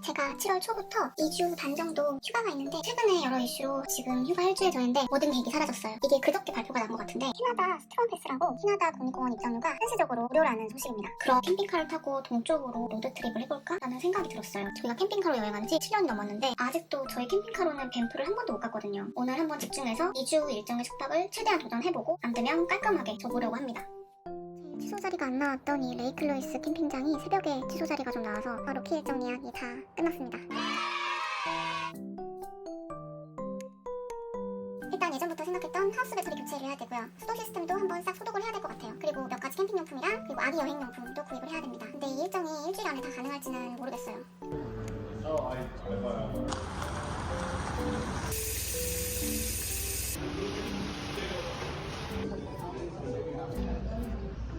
제가 7월 초부터 2주 반 정도 휴가가 있는데 최근에 여러 이슈로 지금 휴가 일주일 전인데 모든 계획이 사라졌어요. 이게 그저께 발표가 난 것 같은데 캐나다 스트롱 패스라고 캐나다 국립공원 입장료가 한시적으로 무료라는 소식입니다. 그럼 캠핑카를 타고 동쪽으로 로드트립을 해볼까? 라는 생각이 들었어요. 저희가 캠핑카로 여행한 지 7년이 넘었는데 아직도 저희 캠핑카로는 밴프를 한 번도 못 갔거든요. 오늘 한번 집중해서 2주 일정의 숙박을 최대한 도전해보고 안 되면 깔끔하게 접으려고 합니다. 취소 자리가 안 나왔던 이 레이크 루이스 캠핑장이 새벽에 취소 자리가 좀 나와서 바로 키 일정 예약이 다 끝났습니다. 일단 예전부터 생각했던 하우스 배터리 교체를 해야 되고요. 수도 시스템도 한번 싹 소독을 해야 될 것 같아요. 그리고 몇 가지 캠핑용품이랑 그리고 아기 여행용품도 구입을 해야 됩니다. 근데 이 일정이 일주일 안에 다 가능할지는 모르겠어요. 잘 봐요.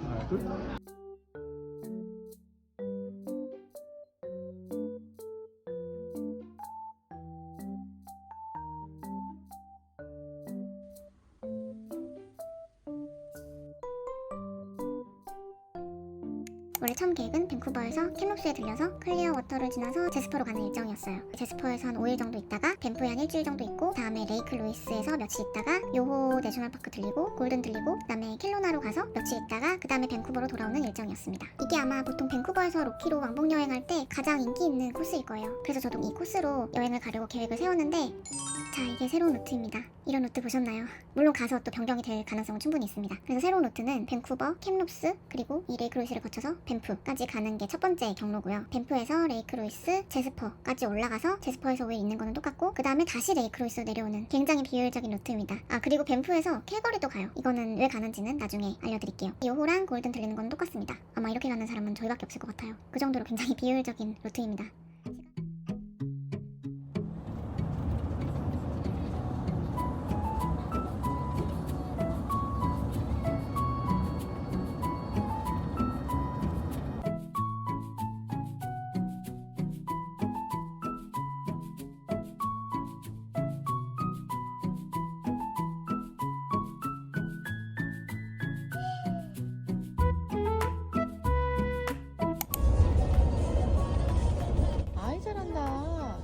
하나, 둘. 원래 처음 계획은 밴쿠버에서 캡롭스에 들려서 클리어 워터를 지나서 제스퍼로 가는 일정이었어요. 제스퍼에서 한 5일 정도 있다가 밴프에 한 일주일 정도 있고 다음에 레이크 루이스에서 며칠 있다가 요호 내셔널파크 들리고 골든 들리고 그다음에 켈로나로 가서 며칠 있다가 그 다음에 밴쿠버로 돌아오는 일정이었습니다. 이게 아마 보통 밴쿠버에서 로키로 왕복 여행할 때 가장 인기 있는 코스일 거예요. 그래서 저도 이 코스로 여행을 가려고 계획을 세웠는데 자, 이게 새로운 루트입니다. 이런 루트 보셨나요? 물론 가서 또 변경이 될 가능성은 충분히 있습니다. 그래서 새로운 루트는 밴쿠버, 캡롭스, 그리고 이 레이크 루이스를 거쳐서 밴프까지 가는 게 첫 번째 경로고요. 밴프에서 레이크 루이스, 제스퍼까지 올라가서 제스퍼에서 5일 있는 거는 똑같고 그 다음에 다시 레이크 루이스로 내려오는 굉장히 비효율적인 루트입니다. 아, 그리고 밴프에서 캘거리도 가요. 이거는 왜 가는지는 나중에 알려드릴게요. 요호랑 골든 들리는 건 똑같습니다. 아마 이렇게 가는 사람은 저희밖에 없을 것 같아요. 그 정도로 굉장히 비효율적인 루트입니다. 아이 잘한다.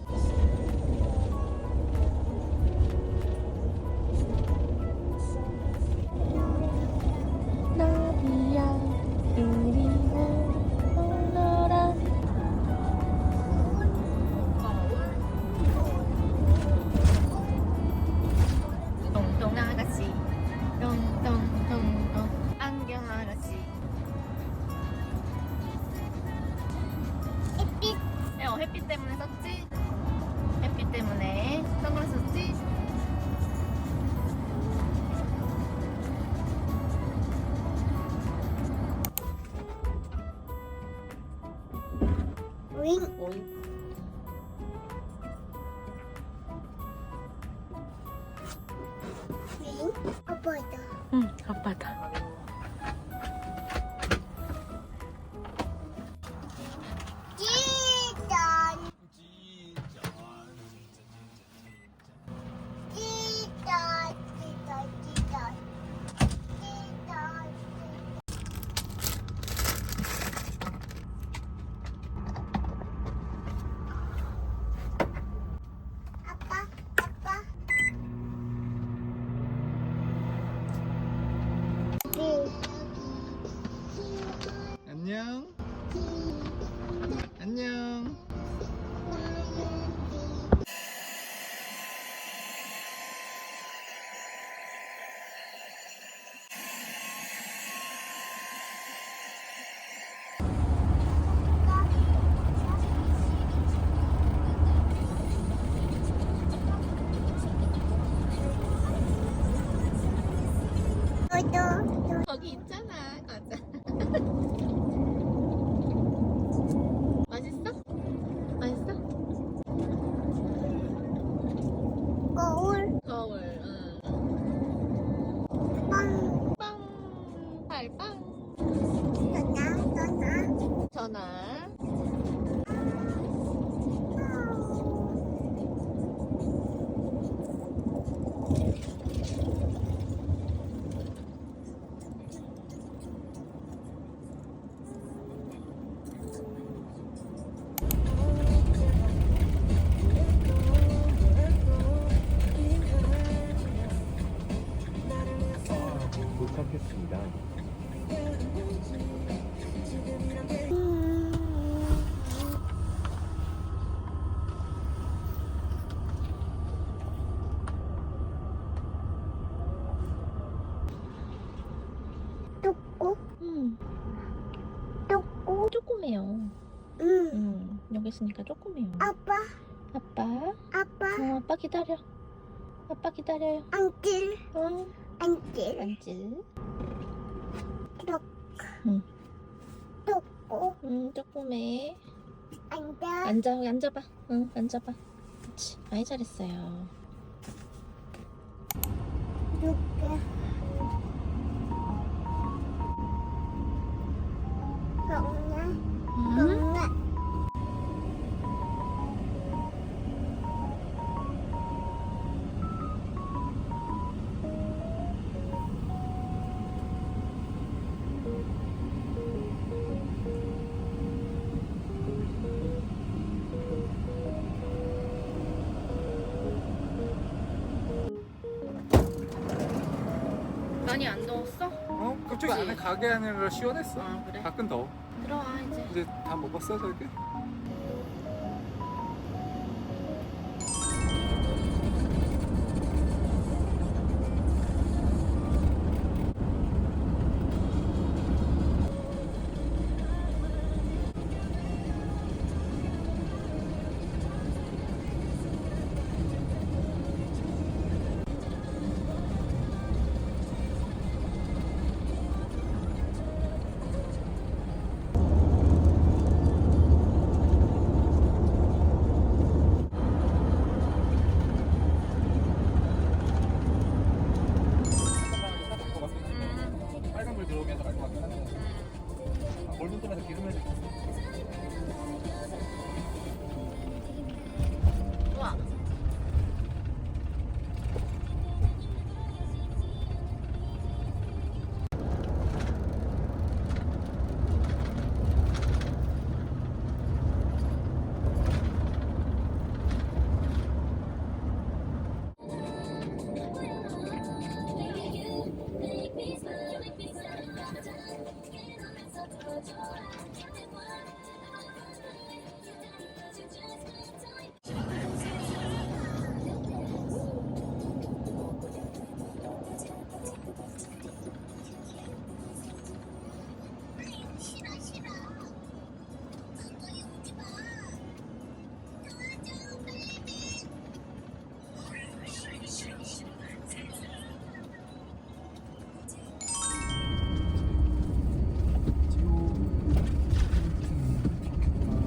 나비야 이리 오너라. 똥똥 아가씨, 똥똥똥똥 안경 아가씨. 햇빛! 햇빛 때문에 썼지? 햇빛 때문에 선글라스 썼지? 오잉! 오잉. 오잉? 아빠이다. 응, 아빠다. 찌짠! 찌짠! 찌짠! 찌짠! 찌짠! 아빠, 아빠. 안녕. 안녕. 너도 거기 있잖아, 과자. 맛있어? 맛있어? 거울 거울. 응. 빵 빵. 달빵. 전화 전화. 조그매요. 여기 있으니까 조그매요. 아빠, 아빠. 아빠, 아빠 기다려. 아빠 기다려요. 안질, 응. 안질, 앉지. 또, 응. 또고, 조그매. 앉아, 앉아봐. 응, 앉아봐. 그렇지. 많이 잘했어요. 누가, 엄마, 응? 엄마. 많이 안 더웠어? 그쪽 그치? 안에 가게 안으로 시원했어. 아, 그래? 밖은 더워. 들어와 이제. 이제 다 먹었어 저기? 빨간불 들어오게 해서 갈 것 같긴 한데. 골든 돔에서 기름을 우와.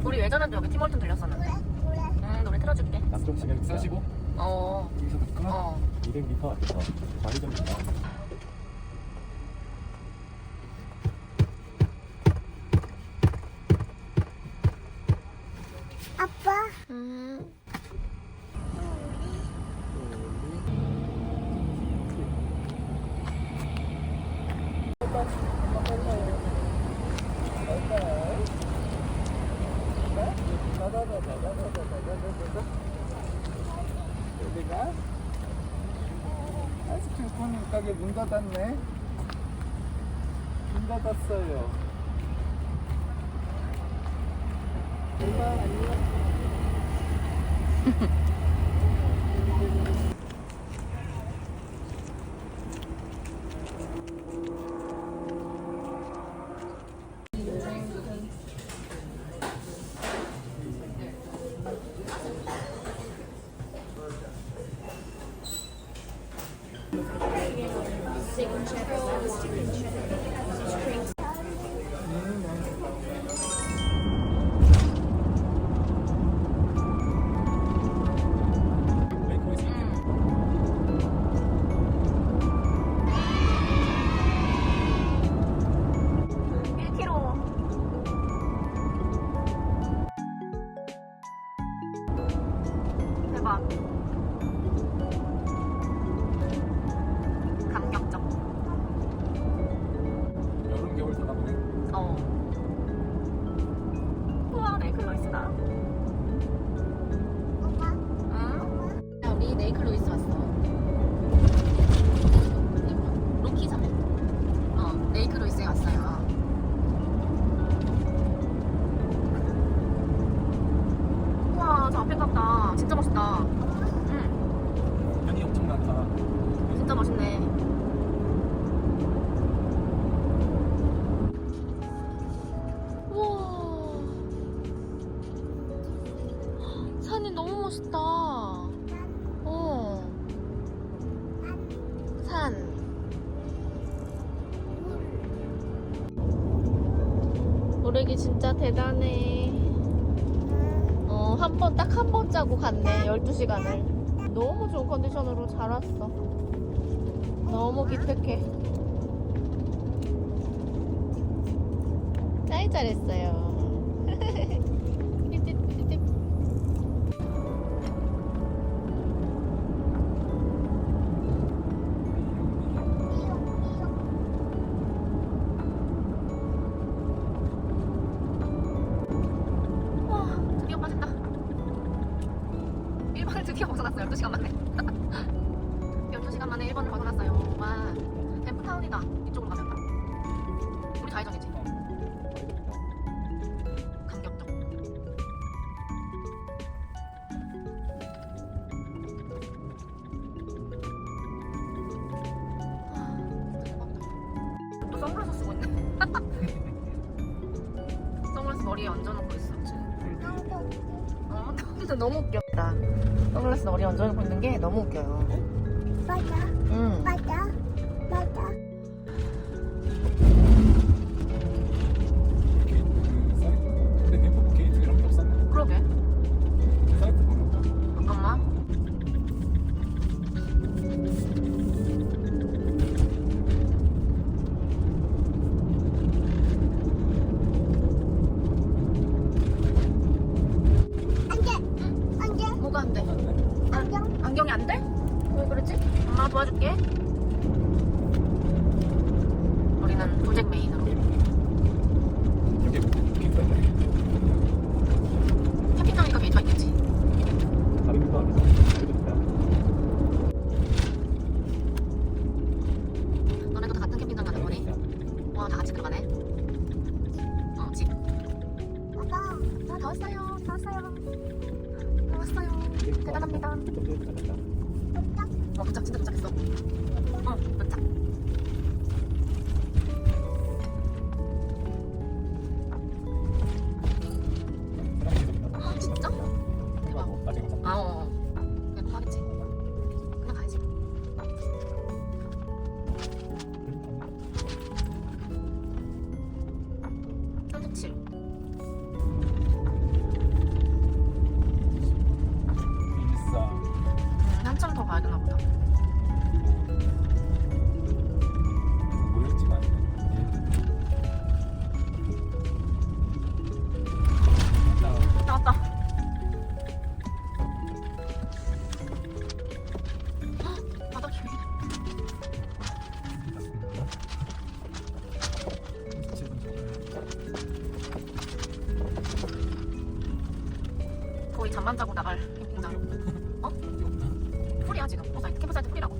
우리 예전에도 여기 팀월튼 들렸었는데. 응, 노래 틀어줄게. 남쪽 145? 어. 여기서부터 어. 200m 앞에서 좌회전입니다. 아빠, 여기가 아이스크림 파는 가게 문 닫았네. 문 닫았어요. 대박. 감격적. 여름 겨울 다 보네. 어. 우와, 네이클로이스다. 엄마, 응? 야, 우리 네이클로이스 왔어. 로키잖아. 네이클로이스에 왔어요. 우와, 저 앞에 깝다. 진짜 멋있다. 응, 면이 엄청 많다. 진짜 멋있네. 우와. 산이 너무 멋있다. 어. 산. 모래기 진짜 대단해. 딱 한 번 짜고 갔네. 12시간을. 너무 좋은 컨디션으로 잘 왔어. 너무 기특해. 짱 잘했어요. 띠띠띠띠. 드디어 빠졌다. 1번을 드디어 벗어났어요. 12시간 만에. 12시간 만에 1번을 벗어났어요. 와, 뱀프타운이다. 이쪽으로 가면. 우리 좌회전이지. 감격적. 또 선글라스 쓰고 있네. 선글라스 머리에 얹어놓고 있어 지금. 진짜 너무 웃겼다. 선글라스 머리에 얹어놓고 있는 게 너무 웃겨요. 맞아. 응. 맞아. 맞아. 근데 뱀프 게이트 이런 게 없었나? 그러게. 사이트 보면 잠깐만. 뭐가 안 돼? 안경이 안 돼? 왜 그러지? 엄마가 도와줄게. 우리는 도잭 메인으로. 여기 게이트가 있네. 캠핑장이니까 게이트가 있겠지. 다른 거 아니야? 너네도 다 같은 캠핑장 가는 거니? 와, 다 같이 들어가네. 집. 다 왔어요. 다 왔어요. 다 왔어요. 대단합니다. 도착, 진짜 도착했어. 도착. 진짜? 대박. 그냥 하겠지. 그냥 가야지. 현수칠. 인싸. 한참 더 가야 되나 보다. 모였지가 않네. 나왔다. 바닥이 왜 이래? 거의 잠만 자고 나갈 캠핑장. 어? 풀이야 지금. 캠프사이트 풀이라고.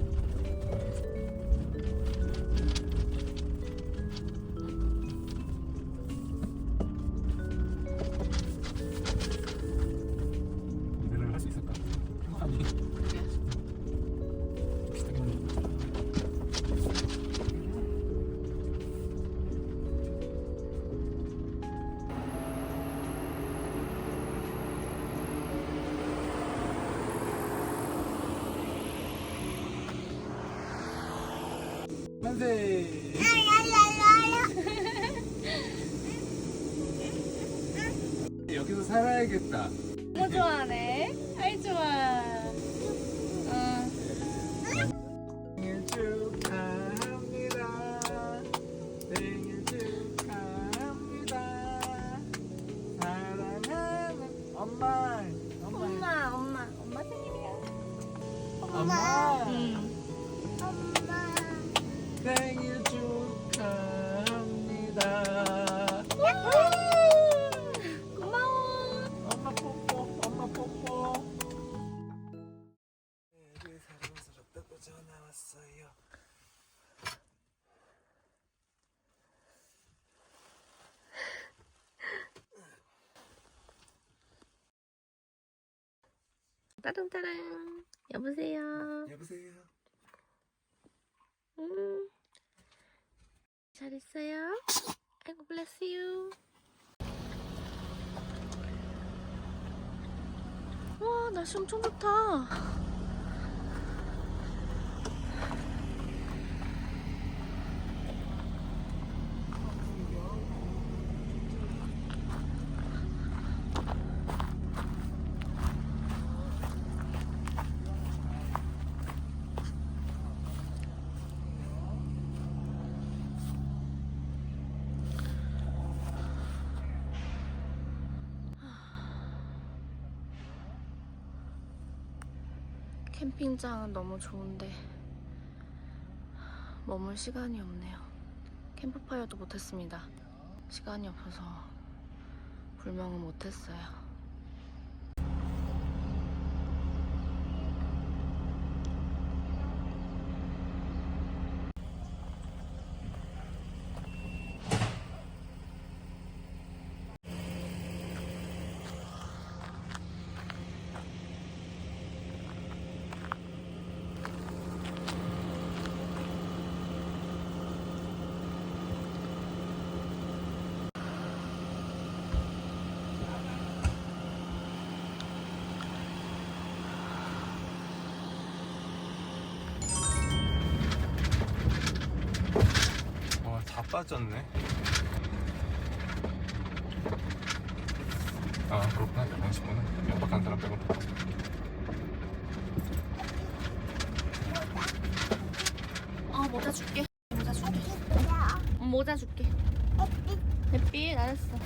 운전을 할 수 있을까? 아니. 그게. 비슷하게 하는 거. 만세! 여기서 살아야겠다. 너무 좋아하네. 아이 좋아. 생일 축하합니다. 생일 축하합니다. 사랑하는 엄마. 엄마 생일이야. 엄마. 응. 생일 축하합니다. 고마워. 엄마 뽀뽀, 엄마 뽀뽀. 애들 사랑해서 줬다고 전화 왔어요. 따릉따릉. 여보세요. 여보세요. 잘 있어요? 아이고 bless you. 와 날씨 엄청 좋다. 캠핑장은 너무 좋은데 머물 시간이 없네요. 캠프파이어도 못했습니다. 시간이 없어서 불멍은 못했어요. 와, 다 빠졌네. 아, 그렇구나. 11시구나. 연박한 사람 빼고. 모자 줄게. 모자 줄게. 모자 줄게. 햇빛 알았어.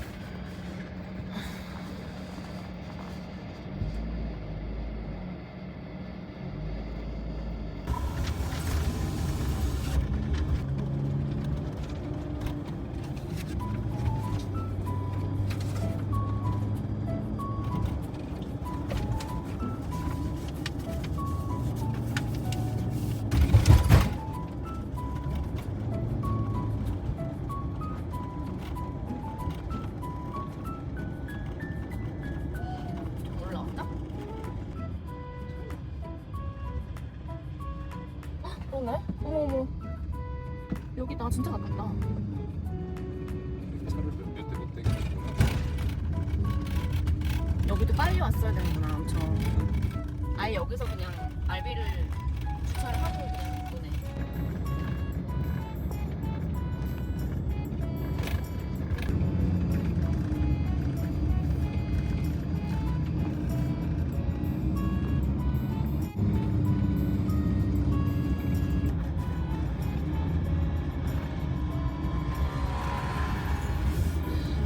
올라온다? 그러네? 어머어머. 여기 나 진짜 가깝다. 차를 몇 대 못 대겠구나. 여기도 빨리 왔어야 되는구나, 엄청. 아예 여기서 그냥 알비를 주차를 하고 그냥 보내.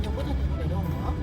여기다 대고 내려오는 거야?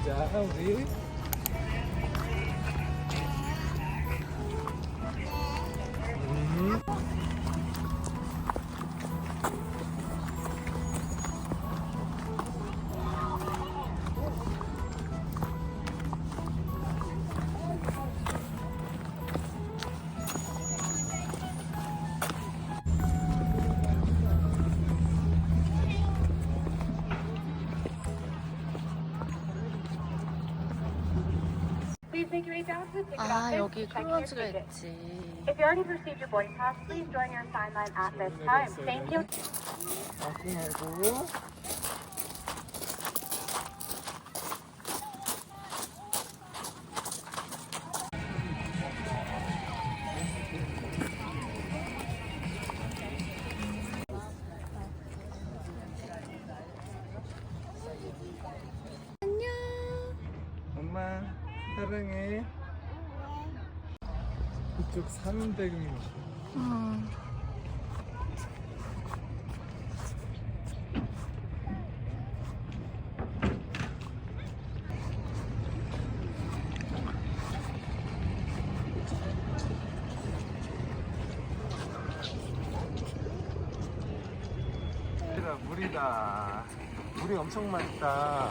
보자 우리. Please make your way down to the ticket 아, office. 여기 check your 클로즈가 ticket. 있지. If you already received your boarding pass, please join your assigned line at this time. Thank you. 아끼 말고. 엄마 사랑해. 이쪽 300명. 물이다. 물이 엄청 많다.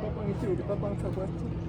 빠빵 있지? 우리 빠빵 타고 왔지?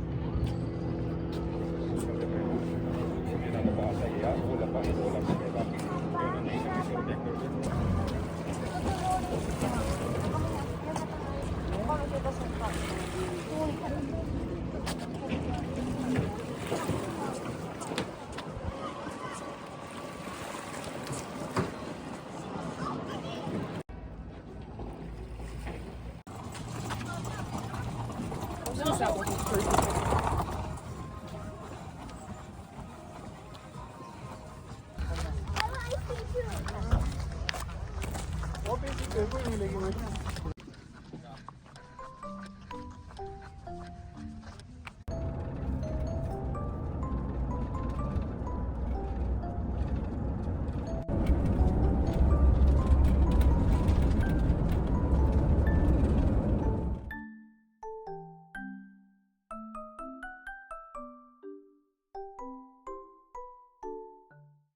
What is it?